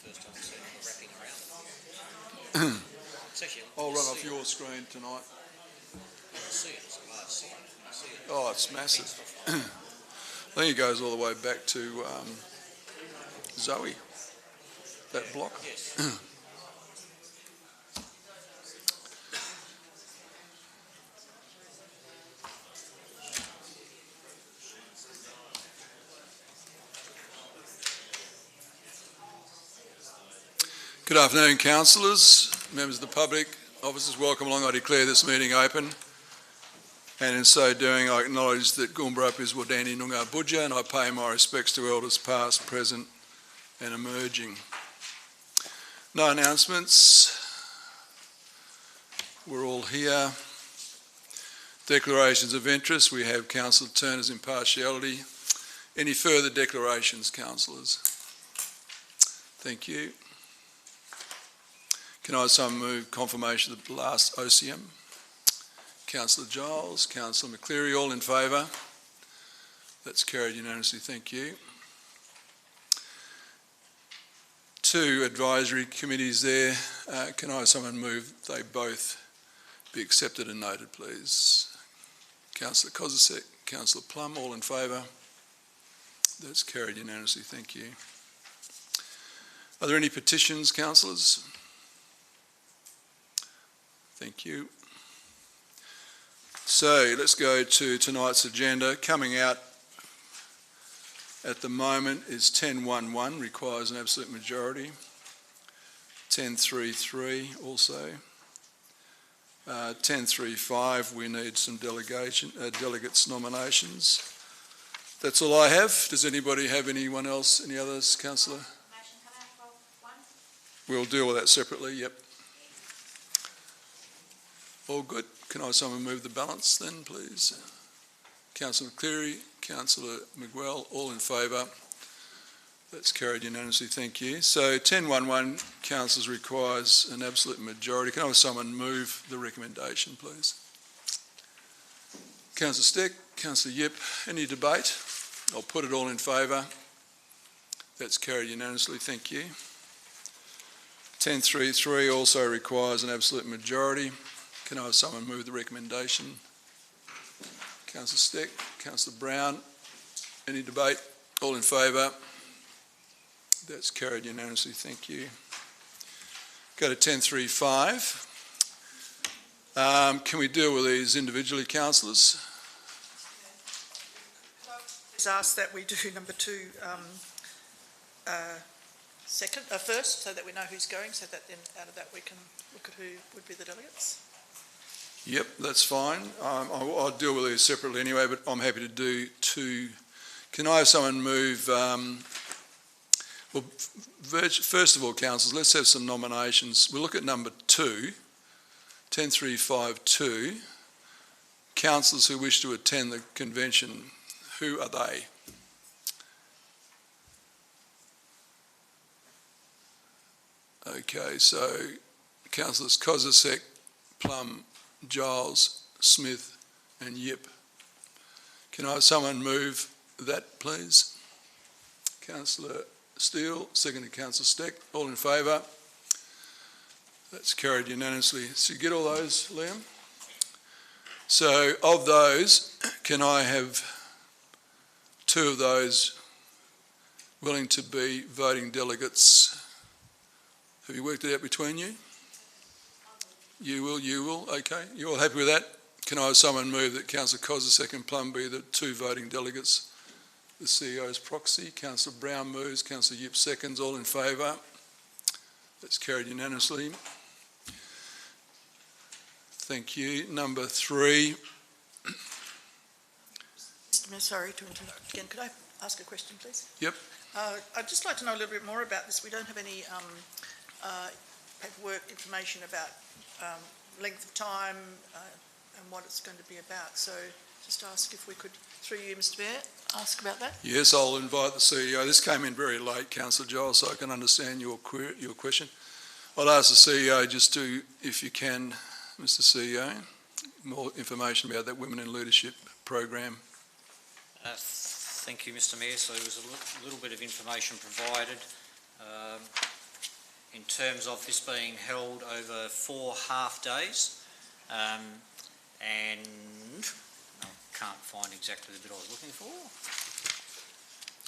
first time I've seen it wrapping around. It's actually, I'll run off your screen tonight. I see it. It's a large site. I see it. Oh, it's massive. I think it goes all the way back to Zoe, that block. Yes. Good afternoon, councillors, members of the public, officers, welcome along. I declare this meeting open, and in so doing I acknowledge that Goombarup is Wadani Noongar Budja, and I pay my respects to elders past, present and emerging. No announcements. We're all here. Declarations of interest. We have Councillor Turner's impartiality. Any further declarations, councillors? Thank you. Can I also move confirmation of the last OCM? Councillor Giles, Councillor McCleary, all in favour? That's carried unanimously, thank you. 2 advisory committees there. Can I someone move they both be accepted and noted, please? Councillor Kozisek, Councillor Plum, all in favour? That's carried unanimously, thank you. Are there any petitions, councillors? Thank you. So let's go to tonight's agenda. Coming out at the moment is 10.1.1, requires an absolute majority. 10.3.3 also. 10.3.5, we need some delegates nominations. That's all I have. Does anybody have anyone else, any others, councillor? We'll deal with that separately, yep. All good. Can I someone move the balance then, please? Councillor McCleary, Councillor Miguel, all in favour. That's carried unanimously, thank you. So 10.1.1, councillors requires an absolute majority. Can I have someone move the recommendation, please? Councillor Steck, Councillor Yip, any debate? I'll put it all in favour. That's carried unanimously, thank you. 10.3.3 also requires an absolute majority. Can I have someone move the recommendation? Councillor Steck, Councillor Brown, any debate? All in favour? That's carried unanimously, thank you. Go to 10.3.5. Can we deal with these individually, councillors? Just ask that we do number 2 first, so that we know who's going, so that then out of that we can look at who would be the delegates. Yep, that's fine. I'll deal with these separately anyway, but I'm happy to do 2. Can I have someone move... well, first of all, councillors, let's have some nominations. We'll look at number 2, 10.3.5.2. Councillors who wish to attend the convention, who are they? Okay, so councillors Kozisek, Plum, Giles, Smith and Yip. Can I have someone move that, please? Councillor Steele, second to Councillor Steck. All in favour? That's carried unanimously. So you get all those, Liam? So of those, can I have 2 of those willing to be voting delegates? Have you worked it out between you? You will, okay. You all happy with that? Can I have someone move that Councillor Kozisek and Plum be the 2 voting delegates? The CEO's proxy. Councillor Brown moves, Councillor Yip seconds, all in favour. That's carried unanimously. Thank you. Number 3. Mr. Mayor, sorry to interrupt again. Could I ask a question, please? Yep. I'd just like to know a little bit more about this. We don't have any paperwork information about length of time and what it's going to be about. So just ask if we could, through you, Mr. Mayor, ask about that. Yes, I'll invite the CEO. This came in very late, Councillor Giles, so I can understand your question. I'll ask the CEO just to, if you can, Mr. CEO, more information about that Women in Leadership program. Thank you, Mr. Mayor. So there was a little bit of information provided. in terms of this being held over 4 half days, and I can't find exactly the bit I was looking for,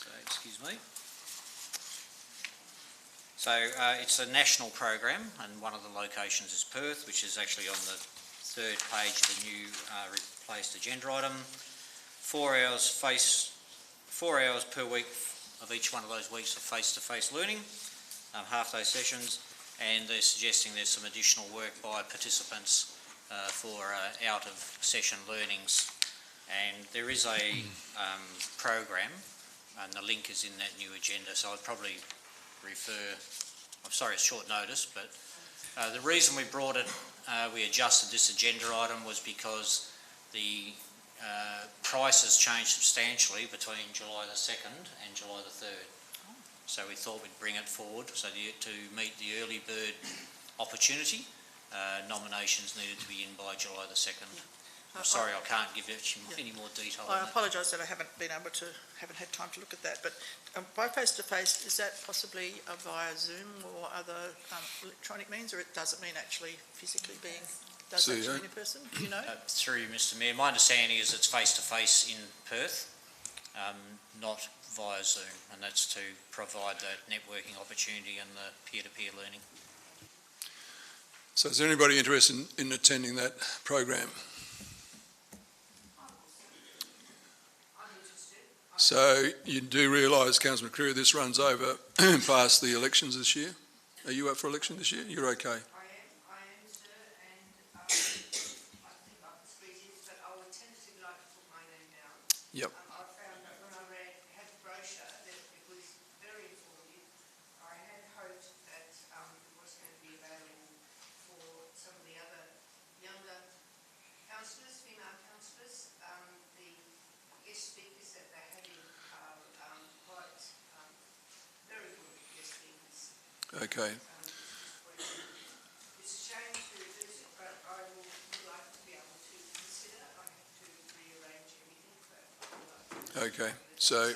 so excuse me. So it's a national program, and one of the locations is Perth, which is actually on the 3rd page of the new replaced agenda item. 4 hours per week of each one of those weeks of face-to-face learning, half-day sessions, and they're suggesting there's some additional work by participants for out-of-session learnings. And there is a program, and the link is in that new agenda, so I'd probably refer, I'm sorry it's short notice, but the reason we brought it, we adjusted this agenda item was because the prices changed substantially between July the 2nd and July the 3rd. So we thought we'd bring it forward so to meet the early bird opportunity. Nominations needed to be in by July the 2nd. I'm sorry I can't give you any more detail on that. I apologise that I haven't had time to look at that, but by face-to-face, is that possibly via Zoom or other electronic means, or it doesn't mean actually physically being, does actually mean in person, do you know? Through you, Mr Mayor, my understanding is it's face-to-face in Perth, not via Zoom, and that's to provide that networking opportunity and the peer-to-peer learning. So is there anybody interested in attending that program? So you do realise, Councillor McCreary, this runs over past the elections this year. Are you up for election this year? You're okay. I am, sir, and I think I can squeeze in, but I would tentatively like to put my name down. Yep. I found that when I had the brochure that it was very informative. I had hoped that it was going to be available for some of the other younger councillors, female councillors. The guest speakers that they're having are quite very good guest speakers. Okay. It's a shame to reduce it, but I would like to be able to consider. I have to rearrange everything, but I would like to. Okay. So,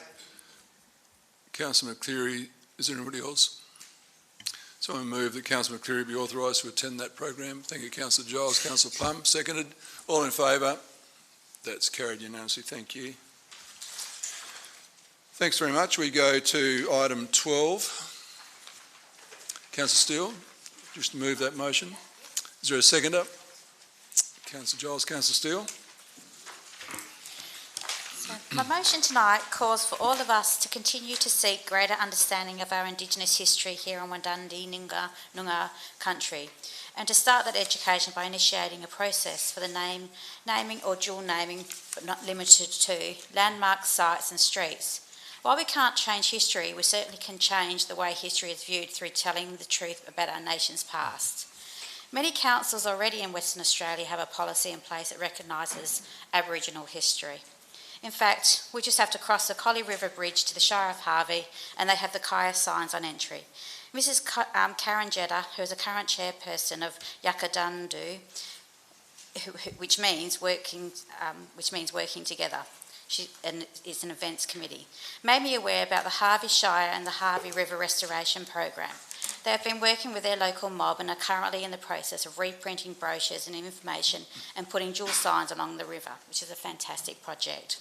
Councillor McCleary, is there anybody else? So I move that Councillor McCleary be authorised to attend that program. Thank you, Councillor Giles. Councillor Plum, seconded. All in favour? That's carried unanimously. Thank you. Thanks very much. We go to item 12. Councillor Steele, just move that motion. Is there a seconder? Councillor Giles, Councillor Steele. So my motion tonight calls for all of us to continue to seek greater understanding of our Indigenous history here in Wandandi Noongar country, and to start that education by initiating a process for the naming or dual naming, but not limited to, landmark sites and streets. While we can't change history, we certainly can change the way history is viewed through telling the truth about our nation's past. Many councils already in Western Australia have a policy in place that recognises Aboriginal history. In fact, we just have to cross the Collie River Bridge to the Shire of Harvey and they have the Kaya signs on entry. Mrs Karen Jeddah, who is a current chairperson of Yakadandu, which means working together. And it's an events committee, made me aware about the Harvey Shire and the Harvey River Restoration Program. They have been working with their local mob and are currently in the process of reprinting brochures and information and putting dual signs along the river, which is a fantastic project.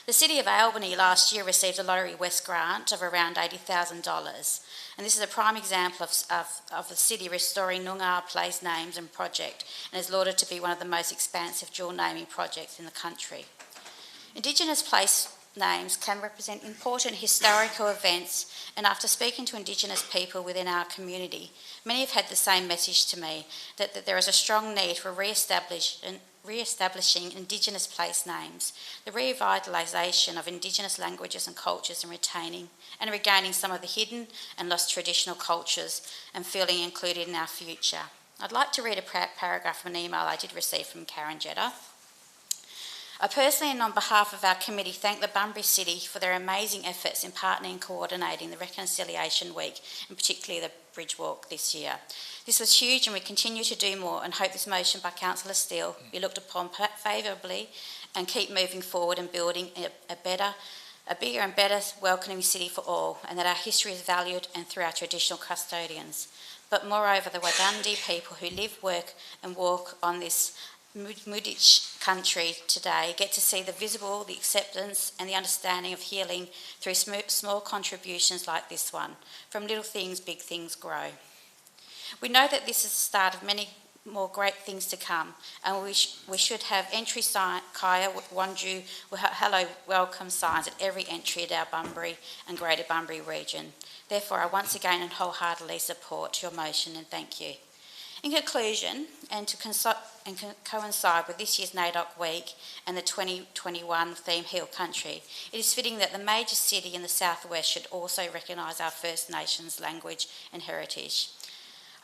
The City of Albany last year received a Lottery West grant of around $80,000, and this is a prime example of the city restoring Noongar place names and project, and is lauded to be one of the most expansive dual naming projects in the country. Indigenous place names can represent important historical events, and after speaking to Indigenous people within our community, many have had the same message to me, that there is a strong need for re-establishing Indigenous place names, the revitalisation of Indigenous languages and cultures, and retaining and regaining some of the hidden and lost traditional cultures and feeling included in our future. I'd like to read a paragraph from an email I did receive from Karen Jeddah. I personally and on behalf of our committee thank the Bunbury City for their amazing efforts in partnering and coordinating the Reconciliation Week, and particularly the Bridge Walk this year. This was huge and we continue to do more, and hope this motion by Councillor Steele be looked upon favourably and keep moving forward and building a better a bigger and better welcoming city for all, and that our history is valued and through our traditional custodians. But moreover, the Wadandi people who live, work and walk on this Mudich country today get to see the visible, the acceptance and the understanding of healing through small contributions like this one. From little things, big things grow. We know that this is the start of many more great things to come, and we should have entry sign, Kaya, Wanju, hello, welcome signs at every entry at our Bunbury and Greater Bunbury region. Therefore, I once again and wholeheartedly support your motion and thank you. In conclusion, and to coincide with this year's NAIDOC Week and the 2021 theme Heal Country, it is fitting that the major city in the southwest should also recognise our First Nations language and heritage.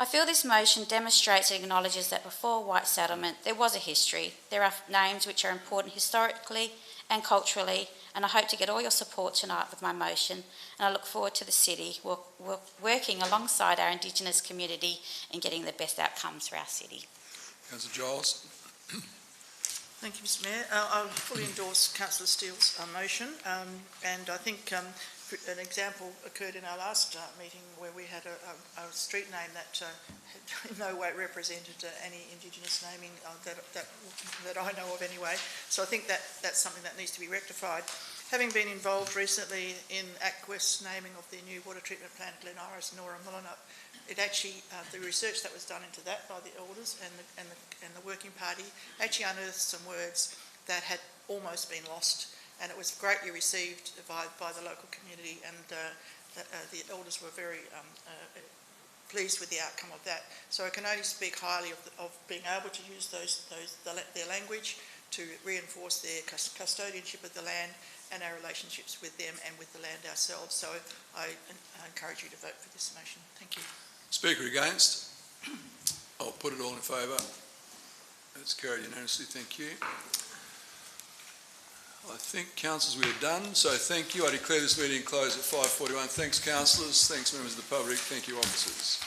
I feel this motion demonstrates and acknowledges that before white settlement there was a history. There are names which are important historically and culturally, and I hope to get all your support tonight with my motion, and I look forward to the city working alongside our Indigenous community and getting the best outcomes for our city. Councillor Giles. Thank you, Mr Mayor. I fully endorse Councillor Steele's motion, and I think an example occurred in our last meeting where we had a street name that had in no way represented any Indigenous naming that I know of anyway. So I think that's something that needs to be rectified. Having been involved recently in Aquis naming of the new water treatment plant Glen Iris, Nora Mullinup, it actually, the research that was done into that by the elders and the working party actually unearthed some words that had almost been lost, and it was greatly received by the local community, and the elders were very pleased with the outcome of that. So I can only speak highly of being able to use their language to reinforce their custodianship of the land and our relationships with them and with the land ourselves. So I encourage you to vote for this motion. Thank you. Speaker against? I'll put it all in favour. That's carried unanimously. Thank you. I think, councillors, we are done. So thank you. I declare this meeting closed at 5:41. Thanks, councillors. Thanks, members of the public. Thank you, officers.